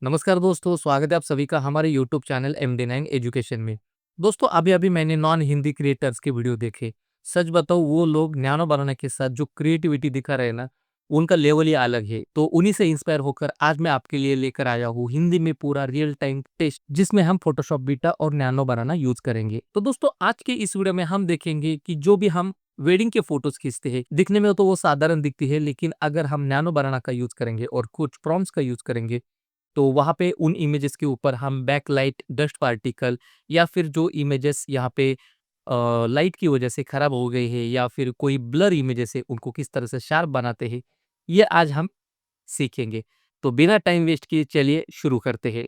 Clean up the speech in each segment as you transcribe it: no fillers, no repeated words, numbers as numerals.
नमस्कार दोस्तों, स्वागत है आप सभी का हमारे यूट्यूब चैनल MD9 एजुकेशन में। दोस्तों अभी-अभी मैंने नॉन हिंदी क्रिएटर्स के वीडियो देखे। सच बताऊँ वो लोग न्यानो बनाना के साथ जो क्रिएटिविटी दिखा रहे हैं ना, उनका लेवल ही अलग है। तो उन्हीं से इंस्पायर होकर आज मैं आपके लिए लेकर आया हूँ हिंदी में पूरा रियल टाइम टेस्ट जिसमें हम फोटोशॉप बीटा और न्यानो बनाना यूज़ करेंगे। तो दोस्तों आज के इस वीडियो में हम देखेंगे कि जो भी हम वेडिंग के फोटोज़ खींचते हैं, दिखने में तो वो साधारण दिखती है लेकिन अगर हम न्यानो बनाना का यूज़ करेंगे और कुछ प्रॉम्प्ट्स का यूज़ करेंगे तो वहाँ पे उन इमेजेस के ऊपर हम बैकलाइट, डस्ट पार्टिकल या फिर जो इमेजेस यहाँ पे लाइट की वजह से खराब हो गई है या फिर कोई ब्लर इमेजेस है, उनको किस तरह से शार्प बनाते हैं, ये आज हम सीखेंगे। तो बिना टाइम वेस्ट किए चलिए शुरू करते हैं।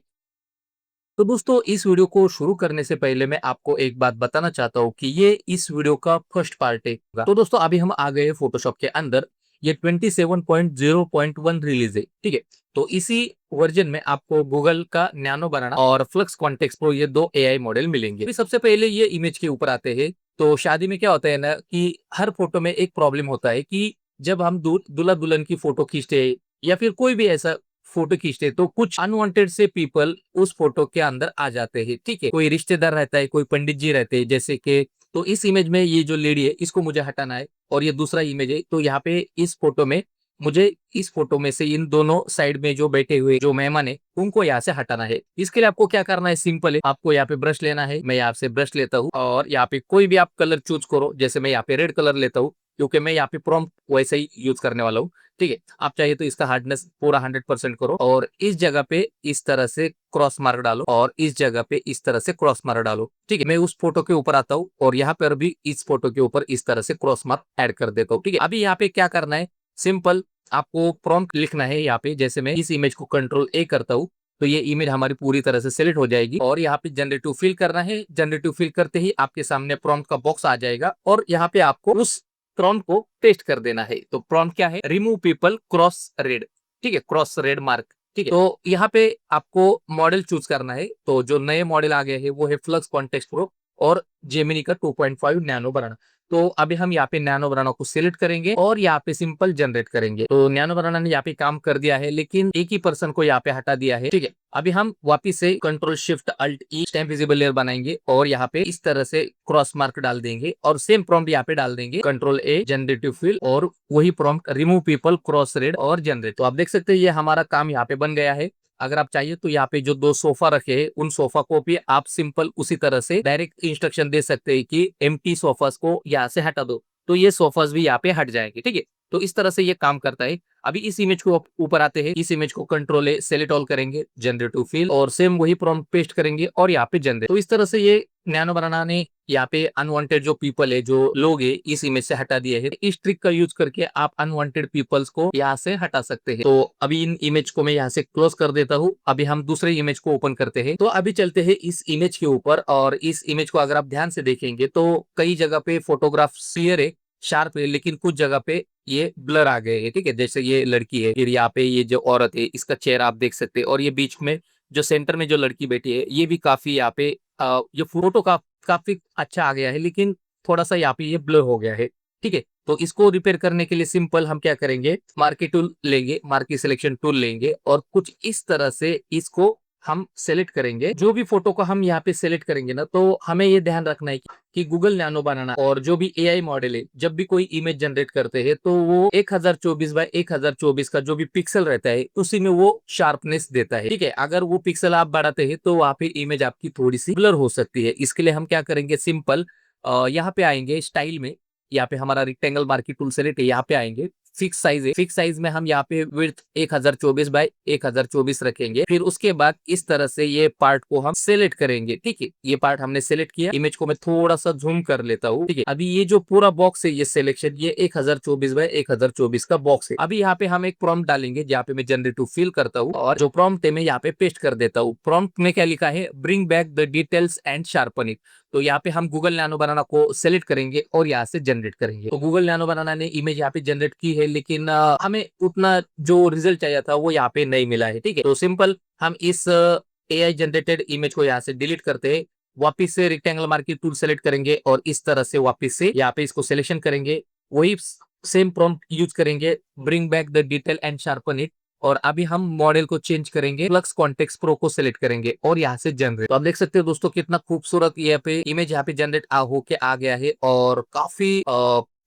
तो दोस्तों इस वीडियो को शुरू करने से पहले मैं आपको एक बात बताना चाहता हूँ कि ये इस वीडियो का फर्स्ट पार्ट है। तो दोस्तों अभी हम आ गए फोटोशॉप के अंदर। ये 27.0.1 रिलीज है, ठीक है। तो इसी वर्जन में आपको गूगल का नैनो बनाना और फ्लक्स कॉन्टेक्स्ट प्रो ये दो एआई मॉडल मिलेंगे। अभी सबसे पहले ये इमेज के ऊपर आते हैं। तो शादी में क्या होता है ना कि हर फोटो में एक प्रॉब्लम होता है कि जब हम दूल्हा दुल्हन की फोटो खींचते हैं या फिर कोई भी ऐसा फोटो खींचते तो कुछ अनवांटेड से पीपल उस फोटो के अंदर आ जाते हैं, ठीक है। कोई रिश्तेदार रहता है, कोई पंडित जी रहते हैं जैसे कि। तो इस इमेज में ये जो लेडी है इसको मुझे हटाना है और ये दूसरा इमेज है। तो यहाँ पे इस फोटो में मुझे इस फोटो में से इन दोनों साइड में जो बैठे हुए जो मेहमान है उनको यहाँ से हटाना है। इसके लिए आपको क्या करना है, सिंपल है। आपको यहाँ पे ब्रश लेना है। मैं यहाँ से ब्रश लेता हूँ और यहाँ पे कोई भी आप कलर चूज करो। जैसे मैं यहाँ पे रेड कलर लेता हूँ क्योंकि मैं यहाँ पे प्रॉम्प्ट वैसे ही यूज करने वाला हूँ, ठीक है। आप चाहिए तो इसका हार्डनेस पूरा 100% करो और इस जगह पे इस तरह से क्रॉस मार्क डालो और इस जगह पे इस तरह से क्रॉस मार्क डालो, ठीक है। मैं उस फोटो के ऊपर आता हूँ और यहाँ पर भी इस फोटो के ऊपर इस तरह से क्रॉस मार्क ऐड कर देता हूँ, ठीक है। अभी यहाँ पे क्या करना है, सिंपल आपको प्रॉम्प्ट लिखना है। यहाँ पे जैसे मैं इस इमेज को Ctrl+A करता हूँ तो ये इमेज हमारी पूरी तरह से सिलेक्ट हो जाएगी और यहाँ पे जनरेटिव फिल करना है। जनरेटिव फिल करते ही आपके सामने प्रॉम्प्ट का बॉक्स आ जाएगा और यहाँ पे आपको उस प्रॉम्प्ट को पेस्ट कर देना है। तो प्रॉम्प्ट क्या है, रिमूव पीपल क्रॉस रेड, ठीक है, क्रॉस रेड मार्क, ठीक है। तो यहाँ पे आपको मॉडल चूज करना है। तो जो नए मॉडल आ गए हैं वो है फ्लक्स कॉन्टेक्स्ट प्रो और जेमिनी का 2.5 नैनो बनाना। तो अभी हम यहाँ पे नैनो बनाना को सिलेक्ट करेंगे और यहाँ पे सिंपल जनरेट करेंगे। तो नैनो बनाना ने यहाँ पे काम कर दिया है लेकिन एक ही पर्सन को यहाँ पे हटा दिया है, ठीक है। अभी हम वापिस से Ctrl+Shift+Alt+E स्टैम्प विजिबल लेयर बनाएंगे और यहाँ पे इस तरह से क्रॉस मार्क डाल देंगे और सेम प्रॉम्प्ट यहाँ पे डाल देंगे Ctrl+A जनरेटिव फिल और वही prompt remove people cross red और जनरेट। तो आप देख सकते हैं ये हमारा काम यहाँ पे बन गया है। अगर आप चाहिए तो यहाँ पे जो दो सोफा रखे हैं उन सोफा को भी आप सिंपल उसी तरह से डायरेक्ट इंस्ट्रक्शन दे सकते हैं कि एम्प्टी सोफास को यहाँ से हटा दो, तो ये सोफास भी यहाँ पे हट जाएंगे, ठीक है। तो इस तरह से ये काम करता है। अभी इस इमेज को ऊपर आते हैं। इस इमेज को Ctrl+A सेलेक्ट ऑल करेंगे, जनरेटिव फिल और सेम वही प्रॉम्प्ट पेस्ट करेंगे और यहाँ पे जनरेट। तो इस तरह से ये नैनो बनाना ने यहाँ पे अनवांटेड जो पीपल है, जो लोग है, इस इमेज से हटा दिए है। इस ट्रिक का यूज करके आप अनवांटेड पीपल्स को यहाँ से हटा सकते हैं। तो अभी इन इमेज को मैं यहाँ से क्लोज कर देता हूँ। अभी हम दूसरे इमेज को ओपन करते हैं। तो अभी चलते हैं इस इमेज के ऊपर और इस इमेज को अगर आप ध्यान से देखेंगे तो कई जगह पे फोटोग्राफ क्लियर है, शार्प है, लेकिन कुछ जगह पे ये ब्लर आ गए हैं, ठीक है। जैसे ये लड़की है, फिर यहाँ पे ये जो औरत है इसका चेहरा आप देख सकते हैं और ये बीच में जो सेंटर में जो लड़की बैठी है ये भी काफी यहाँ पे ये फोटो का काफी अच्छा आ गया है लेकिन थोड़ा सा यहाँ पे ये ब्लर हो गया है, ठीक है। तो इसको रिपेयर करने के लिए सिंपल हम क्या करेंगे, मार्की टूल लेंगे, मार्की सिलेक्शन टूल लेंगे और कुछ इस तरह से इसको हम सेलेक्ट करेंगे। जो भी फोटो को हम यहाँ पे सेलेक्ट करेंगे ना तो हमें ये ध्यान रखना है कि गूगल नैनो बनाना और जो भी एआई मॉडल है जब भी कोई इमेज जनरेट करते हैं तो वो 1024 बाय 1024 का जो भी पिक्सल रहता है उसी में वो शार्पनेस देता है, ठीक है। अगर वो पिक्सल आप बढ़ाते हैं तो वहां पे इमेज आपकी थोड़ी सी ब्लर हो सकती है। इसके लिए हम क्या करेंगे, सिंपल यहाँ पे आएंगे स्टाइल में, यहाँ पे हमारा रेक्टेंगल मार्की टूल सेलेक्ट है, यहाँ पे आएंगे फिक्स साइज है। फिक्स साइज में हम यहाँ पे विड्थ 1024 बाय 1024 रखेंगे। फिर उसके बाद इस तरह से ये पार्ट को हम सेलेक्ट करेंगे, ठीक है। ये पार्ट हमने सेलेक्ट किया। इमेज को मैं थोड़ा सा जूम कर लेता हूँ, ठीक है। अभी ये जो पूरा बॉक्स है ये सिलेक्शन ये 1024 बाय 1024 का बॉक्स है। अभी यहाँ पे हम एक प्रॉम्प्ट डालेंगे जहाँ पे मैं जनरेटिव फिल करता हूँ और जो प्रॉम्प्ट है मैं यहाँ पे पेस्ट कर देता हूँ। प्रॉम्प्ट में क्या लिखा है, bring back the details and sharpen it. तो यहाँ पे हम गूगल नैनो बनाना को सेलेक्ट करेंगे और यहाँ से जनरेट करेंगे। तो गूगल नैनो बनाना ने इमेज यहाँ पे जनरेट की है लेकिन हमें उतना जो रिजल्ट चाहिए था वो यहाँ पे नहीं मिला है, ठीक है। तो सिंपल हम इस एआई जनरेटेड इमेज को यहाँ से डिलीट करते हैं। वापिस से रेक्टेंगल मार्की टूल सेलेक्ट करेंगे और इस तरह से वापिस से यहाँ पे इसको सिलेक्शन करेंगे। वही सेम प्रॉम्प्ट यूज करेंगे, bring back the detail and sharpen it और अभी हम मॉडल को चेंज करेंगे, फ्लक्स कॉन्टेक्स्ट प्रो को सिलेक्ट करेंगे और यहाँ से जनरेट। तो आप देख सकते हो दोस्तों कितना खूबसूरत यहाँ पे इमेज यहाँ पे जनरेट होके आ गया है और काफी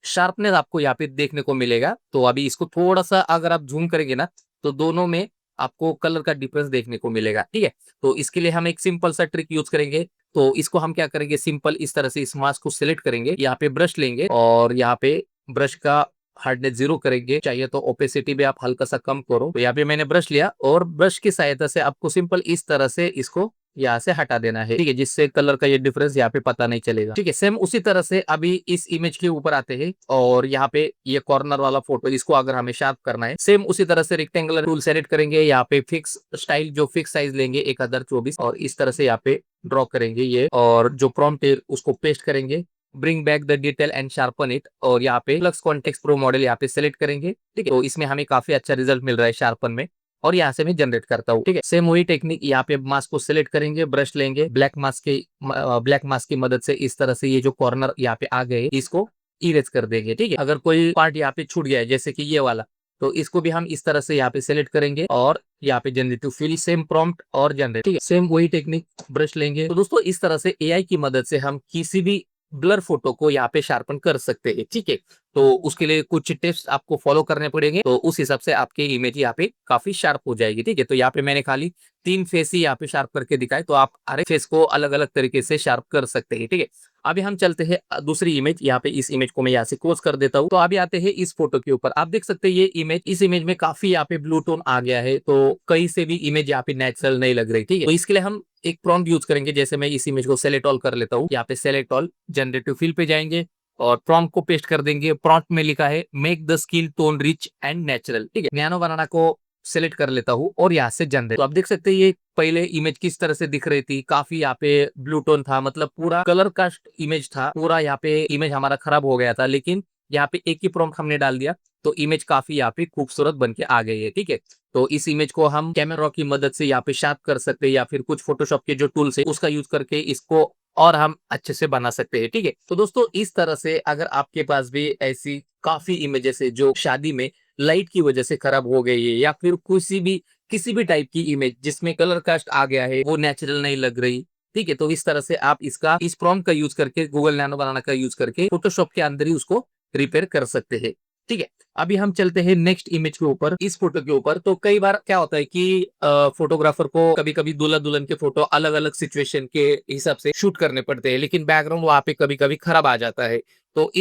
शार्पनेस आपको यहाँ पे देखने को मिलेगा। तो अभी इसको थोड़ा सा अगर आप जूम करेंगे ना तो दोनों में आपको कलर का डिफरेंस देखने को मिलेगा। ठीक है, तो इसके लिए हम एक सिंपल सा ट्रिक यूज करेंगे। तो इसको हम क्या करेंगे, सिंपल इस तरह से इस मास्क को सिलेक्ट करेंगे, यहाँ पे ब्रश लेंगे और यहाँ पे ब्रश का हार्डनेस 0 करेंगे, चाहिए तो ओपेसिटी भी आप हल्का सा कम करो। तो यहाँ पे मैंने ब्रश लिया और ब्रश की सहायता से आपको सिंपल इस तरह से इसको यहाँ से हटा देना है। ठीक है, जिससे कलर का ये डिफरेंस यहाँ पे पता नहीं चलेगा। ठीक है, सेम उसी तरह से अभी इस इमेज के ऊपर आते हैं और यहाँ पे ये कॉर्नर वाला फोटो, इसको अगर हमें शार्प करना है, सेम उसी तरह से रेक्टेंगुलर टूल सेलेक्ट करेंगे, यहाँ पे फिक्स स्टाइल जो फिक्स साइज लेंगे 1024 और इस तरह से यहाँ पे ड्रॉ करेंगे ये, और जो प्रॉम्प्ट है उसको पेस्ट करेंगे, bring back the detail and sharpen it, और यहाँ पे फ्लक्स कॉन्टेक्स्ट प्रो मॉडल यहाँ पे सेलेक्ट करेंगे। ठीक है, तो इसमें हमें काफी अच्छा रिजल्ट मिल रहा है शार्पन में, और यहाँ से मैं जनरेट करता हूँ। ठीक है, सेम वही टेक्निक, यहाँ पे मास्क को सिलेक्ट करेंगे, ब्रश लेंगे, ब्लैक मास्क की मदद से इस तरह से ये जो कॉर्नर यहाँ पे आ गए इसको इरेज कर देंगे। ठीक है, अगर कोई पार्ट यहाँ पे छूट गया है जैसे कि ये वाला, तो इसको भी हम इस तरह से यहाँ पे सिलेक्ट करेंगे और यहाँ पे generate to fill, same prompt और जनरेट। ठीक है, सेम वही टेक्निक, ब्रश लेंगे। तो दोस्तों इस तरह से एआई की मदद से हम किसी भी ब्लर फोटो को यहाँ पे शार्पन कर सकते हैं। ठीक है, तो उसके लिए कुछ टिप्स आपको फॉलो करने पड़ेंगे, तो उस हिसाब से आपकी इमेज यहाँ पे काफी शार्प हो जाएगी। ठीक है, तो यहाँ पे मैंने खाली 3 फेस ही यहाँ पे शार्प करके दिखाए, तो आप हर एक फेस को अलग अलग तरीके से शार्प कर सकते हैं। ठीक है, अभी हम चलते हैं दूसरी इमेज, यहाँ पे इस इमेज को मैं यहाँ से क्लोज कर देता हूँ। तो अभी आते हैं इस फोटो के ऊपर, आप देख सकते हैं ये इमेज, इस इमेज में काफी यहाँ पे ब्लू टोन आ गया है, तो कहीं से भी इमेज यहाँ पे नेचुरल नहीं लग रही। ठीक है, तो इसके लिए हम एक प्रॉम्प्ट यूज करेंगे, जैसे मैं इस इमेज को सेलेक्ट ऑल कर लेता हूँ, यहाँ पे सेलेक्ट ऑल, जनरेटिव फील पे जाएंगे और प्रॉम्प्ट को पेस्ट कर देंगे। प्रॉम्प्ट में लिखा है make the skin tone rich and natural. ठीक है, नैनो बनाना को सेलेक्ट कर लेता हूँ और यहाँ से जनरेट। तो आप देख सकते हैं ये पहले इमेज किस तरह से दिख रही थी, काफी यहाँ पे ब्लू टोन था, मतलब पूरा कलर कास्ट इमेज था, पूरा यहाँ पे इमेज हमारा खराब हो गया था, लेकिन यहाँ पे एक ही प्रॉम्प्ट हमने डाल दिया तो इमेज काफी यहाँ पे खूबसूरत बन के आ गई है। ठीक है, तो इस इमेज को हम कैमरा की मदद से यहाँ पे शार्प कर सकते हैं, या फिर कुछ फोटोशॉप के जो टूल्स है उसका यूज करके इसको और हम अच्छे से बना सकते हैं। ठीक है, तो दोस्तों इस तरह से अगर आपके पास भी ऐसी काफी इमेजेस है जो शादी में लाइट की वजह से खराब हो गई है, या फिर किसी भी टाइप की इमेज जिसमें कलर कास्ट आ गया है, वो नेचुरल नहीं लग रही। ठीक है, तो इस तरह से आप इस प्रॉम्प्ट का यूज करके, गूगल नैनो बनाना का यूज करके फोटोशॉप के अंदर ही उसको रिपेयर कर सकते हैं। ठीक है, अभी हम चलते हैं नेक्स्ट इमेज के ऊपर, इस फोटो के ऊपर। तो कई बार क्या होता है कि फोटोग्राफर को कभी कभी दूल्हा दुल्हन के फोटो अलग अलग सिचुएशन के हिसाब से शूट करने पड़ते हैं, लेकिन बैकग्राउंड वहां पे कभी कभी खराब आ जाता है। तो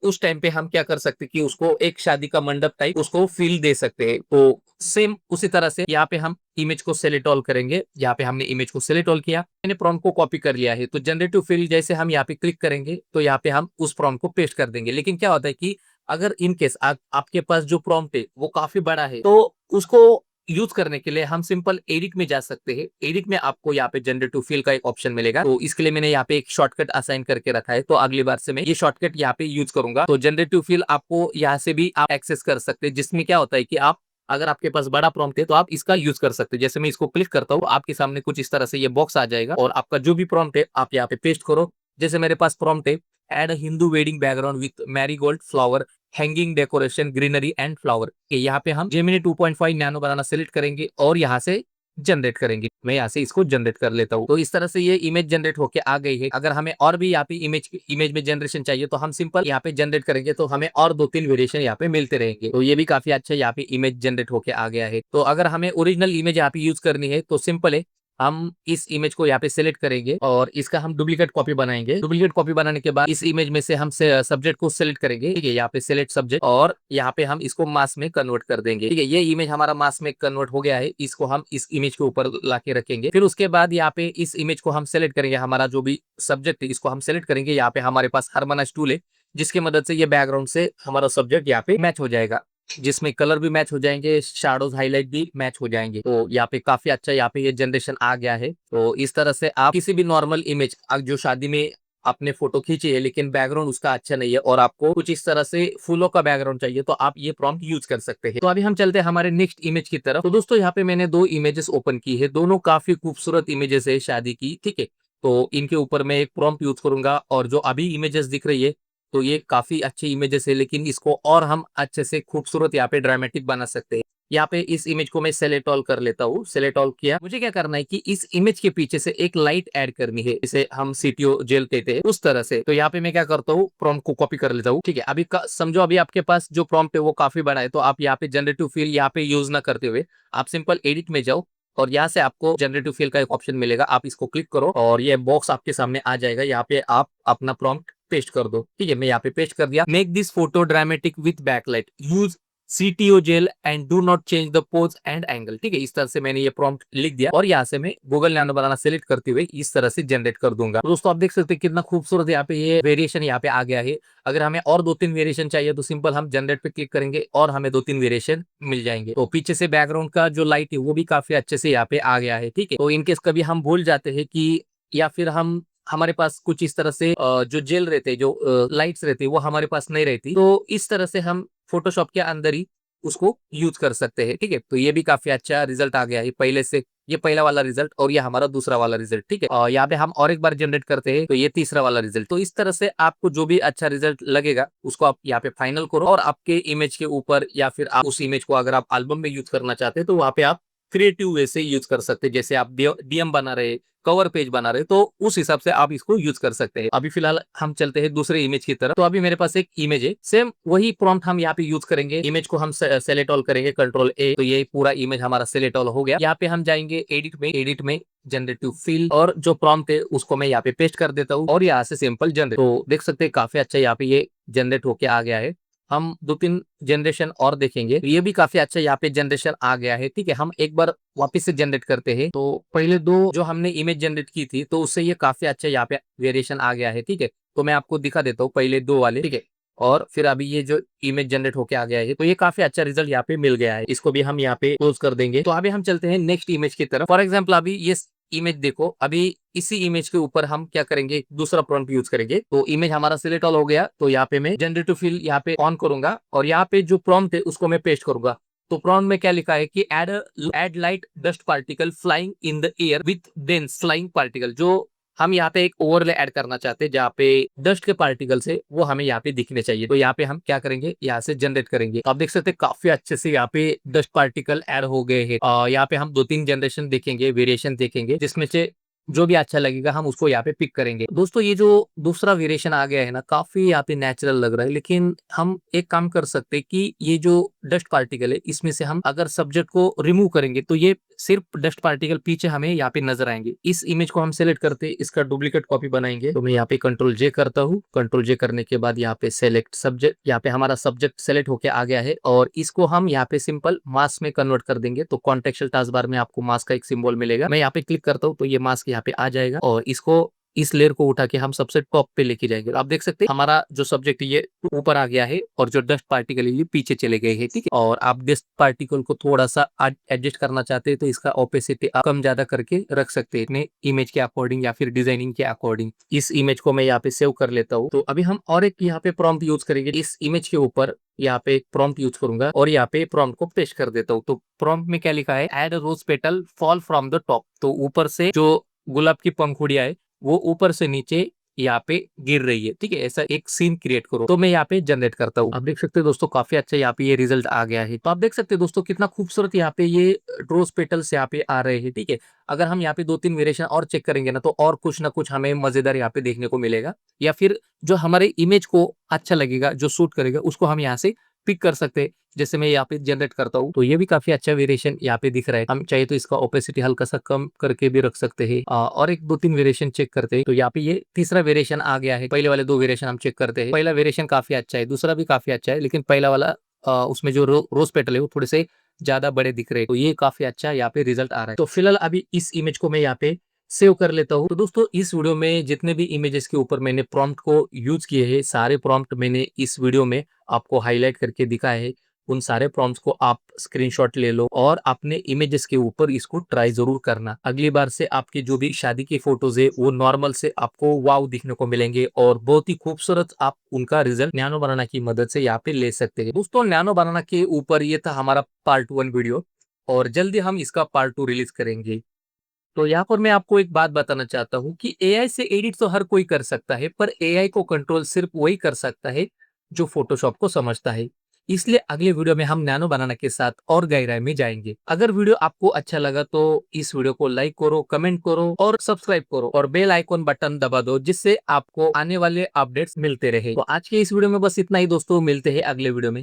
उस टाइम पे हम क्या कर सकते हैं कि उसको एक शादी का मंडप टाइप उसको फील दे सकते हैं। तो सेम उसी तरह से यहाँ पे हम इमेज को सेलेक्ट ऑल करेंगे, यहाँ पे हमने इमेज को सेलेक्ट ऑल किया, मैंने प्रॉम्प्ट को कॉपी कर लिया है, तो जनरेटिव फील जैसे हम यहाँ पे क्लिक करेंगे तो यहाँ पे हम उस प्रॉम्प्ट को पेस्ट कर देंगे। लेकिन क्या होता है कि अगर इन केस आपके पास जो प्रॉम्प्ट है वो काफी बड़ा है, तो उसको यूज करने के लिए हम सिंपल एडिट में जा सकते हैं। एडिट में आपको यहाँ पे जनरेटिव फील का एक ऑप्शन मिलेगा, तो इसके लिए मैंने यहाँ पे एक शॉर्टकट असाइन करके रखा है, तो अगली बार से मैं ये शॉर्टकट यहाँ पे यूज करूंगा। तो जनरेटिव फील आपको यहाँ से भी आप एक्सेस कर सकते हैं, जिसमें क्या होता है कि आप अगर आपके पास बड़ा प्रॉम्प्ट है तो आप इसका यूज कर सकते हैं। जैसे मैं इसको क्लिक करता हूँ, आपके सामने कुछ इस तरह से ये बॉक्स आ जाएगा और आपका जो भी प्रॉम्प्ट है आप यहाँ पे पेस्ट करो। जैसे मेरे पास प्रॉम्प्ट है add Hindu wedding background with marigold flower hanging decoration greenery and flower, यहाँ पे हम जेमिनी 2.5 नैनो बनाना सेलेक्ट करेंगे और यहाँ से जनरेट करेंगे। मैं यहाँ से इसको जनरेट कर लेता हूँ। तो इस तरह से ये इमेज जनरेट होके आ गई है। अगर हमें और भी यहाँ पे इमेज में जनरेशन चाहिए तो हम सिंपल यहाँ पे जनरेट करेंगे, तो हमें और 2-3 वेरिएशन यहाँ पे मिलते रहेंगे। तो ये भी काफी अच्छा यहाँ पे इमेज जनरेट होके आ गया है। तो अगर हमें ओरिजिनल इमेज यहाँ पे यूज करनी है तो सिंपल है, हम इस इमेज को यहाँ पे सिलेक्ट करेंगे और इसका हम डुप्लीकेट कॉपी बनाएंगे। डुप्लीकेट कॉपी बनाने के बाद इस इमेज में से हम सब्जेक्ट को सिलेक्ट करेंगे। ठीक है, यहाँ पे सिलेक्ट सब्जेक्ट और यहाँ पे हम इसको मास में कन्वर्ट कर देंगे। ठीक है, ये इमेज हमारा मास में कन्वर्ट हो गया है, इसको हम इस इमेज के ऊपर लाके रखेंगे। फिर उसके बाद यहाँ पे इस इमेज को हम सिलेक्ट करेंगे, हमारा जो भी सब्जेक्ट है इसको हम सिलेक्ट करेंगे। यहाँ पे हमारे पास हार्मोनाइज टूल है, जिसकी मदद से ये बैकग्राउंड से हमारा सब्जेक्ट यहाँ पे मैच हो जाएगा, जिसमें कलर भी मैच हो जाएंगे, शैडोज हाईलाइट भी मैच हो जाएंगे। तो यहाँ पे काफी अच्छा यहाँ पे ये जनरेशन आ गया है। तो इस तरह से आप किसी भी नॉर्मल इमेज जो शादी में आपने फोटो खींची है लेकिन बैकग्राउंड उसका अच्छा नहीं है और आपको कुछ इस तरह से फूलों का बैकग्राउंड चाहिए, तो आप ये प्रॉम्प्ट यूज कर सकते हैं। तो अभी हम चलते हैं हमारे नेक्स्ट इमेज की तरफ। तो दोस्तों यहाँ पे मैंने 2 इमेजेस ओपन की है, दोनों काफी खूबसूरत इमेजेस है शादी की। ठीक है, तो इनके ऊपर मैं एक प्रॉम्प्ट यूज करूंगा, और जो अभी इमेजेस दिख रही है तो ये काफी अच्छी इमेजेस है, लेकिन इसको और हम अच्छे से खूबसूरत यहाँ पे ड्रामेटिक बना सकते हैं। यहाँ पे इस इमेज को मैं सेलेक्ट ऑल कर लेता हूँ। सेलेक्ट ऑल किया। मुझे क्या करना है कि इस इमेज के पीछे से एक लाइट ऐड करनी है, इसे हम सीटीओ जेल कहते हैं, उस तरह से। तो यहाँ पे मैं क्या करता हूँ, प्रॉम्प्ट को कॉपी कर लेता हूँ। ठीक है, अभी समझो अभी आपके पास जो प्रॉम्प्ट है वो काफी बड़ा है, तो आप यहाँ पे जनरेटिव फील यहाँ पे यूज ना करते हुए आप सिंपल एडिट में जाओ और यहाँ से आपको जनरेटिव फील का एक ऑप्शन मिलेगा, आप इसको क्लिक करो और ये बॉक्स आपके सामने आ जाएगा। यहाँ पे आप अपना प्रॉम्प्ट पेस्ट कर दो। ठीक है, मैं यहाँ पे पेस्ट कर दिया। Make this photo dramatic with backlight, use CTO gel and do not change the pose and angle. ठीक है, इस तरह से मैंने ये प्रॉम्प्ट लिख दिया और यहाँ से मैं गूगल नैनो बनाना सेलेक्ट करते हुए इस तरह से जनरेट कर दूंगा। तो दोस्तों आप देख सकते हैं कितना खूबसूरत यहाँ पे ये वेरिएशन यहाँ पे आ गया है। अगर हमें और 2-3 वेरिएशन चाहिए तो सिंपल हम जनरेट पे क्लिक करेंगे और हमें 2-3 वेरिएशन मिल जाएंगे। तो पीछे से बैकग्राउंड का जो लाइट है वो भी काफी अच्छे से यहाँ पे आ गया है। ठीक है, तो इनकेस कभी हम भूल जाते हैं कि, या फिर हम हमारे पास कुछ इस तरह से जो जेल रहते, जो लाइट्स रहती वो हमारे पास नहीं रहती, तो इस तरह से हम फोटोशॉप के अंदर ही उसको यूज कर सकते हैं। ठीक है, तो ये भी काफी अच्छा रिजल्ट आ गया है पहले से। ये पहला वाला रिजल्ट और ये हमारा दूसरा वाला रिजल्ट। ठीक है, और यहाँ पे हम और एक बार जनरेट करते हैं तो ये तीसरा वाला रिजल्ट। तो इस तरह से आपको जो भी अच्छा रिजल्ट लगेगा उसको आप यहाँ पे फाइनल करो और आपके इमेज के ऊपर, या फिर आप उस इमेज को अगर आप एल्बम में यूज करना चाहते हैं तो वहाँ पे आप क्रिएटिव वे से यूज कर सकते हैं। जैसे आप डीएम बना रहे, कवर पेज बना रहे, तो उस हिसाब से आप इसको यूज कर सकते हैं। अभी फिलहाल हम चलते हैं दूसरे इमेज की तरफ। तो अभी मेरे पास एक इमेज है, सेम वही प्रॉम्प्ट हम यहाँ पे यूज करेंगे। इमेज को हम सेलेक्ट ऑल करेंगे, कंट्रोल ए, तो ये पूरा इमेज हमारा सेलेक्ट ऑल हो गया। यहाँ पे हम जाएंगे एडिट में जनरेटिव फील, और जो प्रॉम्प्ट है उसको मैं यहाँ पे पेस्ट कर देता हूँ और यहाँ से सिंपल जनरेट। तो देख सकते हैं काफी अच्छा यहाँ पे ये जनरेट होके आ गया है। हम 2-3 जनरेशन और देखेंगे, ये भी काफी अच्छा यहाँ पे जनरेशन आ गया है। ठीक है, हम एक बार वापस से जनरेट करते हैं। तो पहले 2 जो हमने इमेज जनरेट की थी तो उससे ये काफी अच्छा यहाँ पे वेरिएशन आ गया है। ठीक है, तो मैं आपको दिखा देता हूँ पहले 2 वाले। ठीक है, और फिर अभी ये जो इमेज जनरेट होके आ गया है, तो ये काफी अच्छा रिजल्ट यहाँ पे मिल गया है। इसको भी हम यहाँ पे क्लोज कर देंगे। तो अभी हम चलते हैं नेक्स्ट इमेज की तरफ। फॉर एग्जाम्पल अभी ये इमेज देखो, अभी इसी इमेज के ऊपर हम क्या करेंगे, दूसरा प्रॉम्प्ट यूज करेंगे। तो इमेज हमारा सिलेक्ट ऑल हो गया, तो यहाँ पे मैं जनरेटिव फील यहाँ पे ऑन करूंगा और यहाँ पे जो प्रॉम्प्ट है उसको मैं पेस्ट करूंगा। तो प्रॉम्प्ट में क्या लिखा है कि add light dust particle flying in the air with dense flying particle. जो हम यहाँ पे एक ओवरले ऐड करना चाहते हैं जहाँ पे डस्ट के पार्टिकल से वो हमें यहाँ पे दिखने चाहिए। तो यहाँ पे हम क्या करेंगे, यहाँ से जनरेट करेंगे। तो आप देख सकते हैं काफी अच्छे से यहाँ पे डस्ट पार्टिकल ऐड हो गए हैं। यहाँ पे हम 2-3 जनरेशन देखेंगे, वेरिएशन देखेंगे, जिसमें से जो भी अच्छा लगेगा हम उसको यहाँ पे पिक करेंगे। दोस्तों ये जो दूसरा वेरिएशन आ गया है ना, काफी यहाँ पे नेचुरल लग रहा है, लेकिन हम एक काम कर सकते हैं कि ये जो डस्ट पार्टिकल है इसमें से हम अगर सब्जेक्ट को रिमूव करेंगे तो ये सिर्फ डस्ट पार्टिकल पीछे हमें यहाँ पे नजर आएंगे। इस इमेज को हम सेलेक्ट करते हैं, इसका डुप्लीकेट कॉपी बनाएंगे। तो मैं यहाँ पे कंट्रोल जे करता हूँ। कंट्रोल जे करने के बाद यहाँ पे सेलेक्ट सब्जेक्ट, यहाँ पे हमारा सब्जेक्ट सेलेक्ट होके आ गया है और इसको हम यहाँ पे सिंपल मास्क में कन्वर्ट कर देंगे। तो कॉन्टेक्सुअल टास्क बार में आपको मास्क का एक सिंबल मिलेगा। मैं यहाँ पे क्लिक करता हूँ तो ये मास्क यहाँ पे आ जाएगा और इसको, इस लेयर को उठा के हम सबसे टॉप पे लेके जाएंगे। तो आप देख सकते हैं हमारा जो सब्जेक्ट है ये ऊपर आ गया है और जो डस्ट पार्टिकल है ये पीछे चले गए हैं। ठीक है, और आप डस्ट पार्टिकल को थोड़ा सा एडजस्ट करना चाहते हैं तो इसका ओपेसिटी कम ज्यादा करके रख सकते हैं अपने इमेज के अकॉर्डिंग या फिर डिजाइनिंग के अकॉर्डिंग। इस इमेज को मैं यहाँ पे सेव कर लेता हूँ। तो अभी हम और एक यहाँ पे प्रॉम्प्ट यूज करेंगे। इस इमेज के ऊपर यहाँ पे एक प्रॉम्प्ट यूज करूंगा और यहाँ पे प्रॉम्प्ट को पेस्ट कर देता हूँ। तो प्रॉम्प्ट में क्या लिखा है, add rose petal fall from the top. तो ऊपर से जो गुलाब की पंखुड़ियां है वो ऊपर से नीचे यहाँ पे गिर रही है। ठीक है, ऐसा एक सीन क्रिएट करो। तो मैं यहाँ पे जनरेट करता हूँ। आप देख सकते हैं दोस्तों काफी अच्छा यहाँ पे ये रिजल्ट आ गया है। तो आप देख सकते हैं दोस्तों कितना खूबसूरत यहाँ पे ये रोज पेटल्स यहाँ पे आ रहे हैं। ठीक है, अगर हम यहाँ पे 2-3 वेरिएशन और चेक करेंगे ना तो और कुछ ना कुछ हमें मजेदार यहाँ पे देखने को मिलेगा, या फिर जो हमारे इमेज को अच्छा लगेगा, जो सूट करेगा उसको हम यहाँ से पिक कर सकते हैं। जैसे मैं यहाँ पे जनरेट करता हूँ तो ये भी काफी अच्छा वेरिएशन यहाँ पे दिख रहा है। हम चाहिए तो इसका ओपेसिटी हल्का सा कम करके भी रख सकते हैं और एक 2-3 वेरिएशन चेक करते हैं। तो यहाँ पे ये तीसरा वेरिएशन आ गया है। पहले वाले 2 वेरिएशन हम चेक करते हैं। पहला वेरिएशन काफी अच्छा है, दूसरा भी काफी अच्छा है, लेकिन पहला वाला उसमें जो रोज पेटल है वो थोड़े से ज्यादा बड़े दिख रहे हैं। तो ये काफी अच्छा यहाँ पे रिजल्ट आ रहा है। तो फिलहाल अभी इस इमेज को मैं यहाँ पे सेव कर लेता हूँ। तो दोस्तों इस वीडियो में जितने भी इमेजेस के ऊपर मैंने प्रॉम्प्ट को यूज किए हैं, सारे प्रॉम्प्ट मैंने इस वीडियो में आपको हाईलाइट करके दिखाए हैं। उन सारे प्रॉम्प्ट्स को आप स्क्रीनशॉट ले लो और अपने इमेजेस के ऊपर इसको ट्राई जरूर करना। अगली बार से आपकी जो भी शादी की फोटोज है वो नॉर्मल से आपको वाव दिखने को मिलेंगे और बहुत ही खूबसूरत आप उनका रिजल्ट नैनो बनाना की मदद से यहाँ पे ले सकते हैं। दोस्तों नैनो बनाना के ऊपर ये था हमारा पार्ट 1 वीडियो और जल्दी हम इसका पार्ट 2 रिलीज करेंगे। तो यहाँ पर मैं आपको एक बात बताना चाहता हूँ कि एआई से एडिट तो हर कोई कर सकता है, पर एआई को कंट्रोल सिर्फ वही कर सकता है जो फोटोशॉप को समझता है। इसलिए अगले वीडियो में हम नैनो बनाना के साथ और गहराई में जाएंगे। अगर वीडियो आपको अच्छा लगा तो इस वीडियो को लाइक करो, कमेंट करो और सब्सक्राइब करो और बेल आइकॉन बटन दबा दो, जिससे आपको आने वाले अपडेट्स मिलते रहे। तो आज के इस वीडियो में बस इतना ही दोस्तों, मिलते हैं अगले वीडियो में।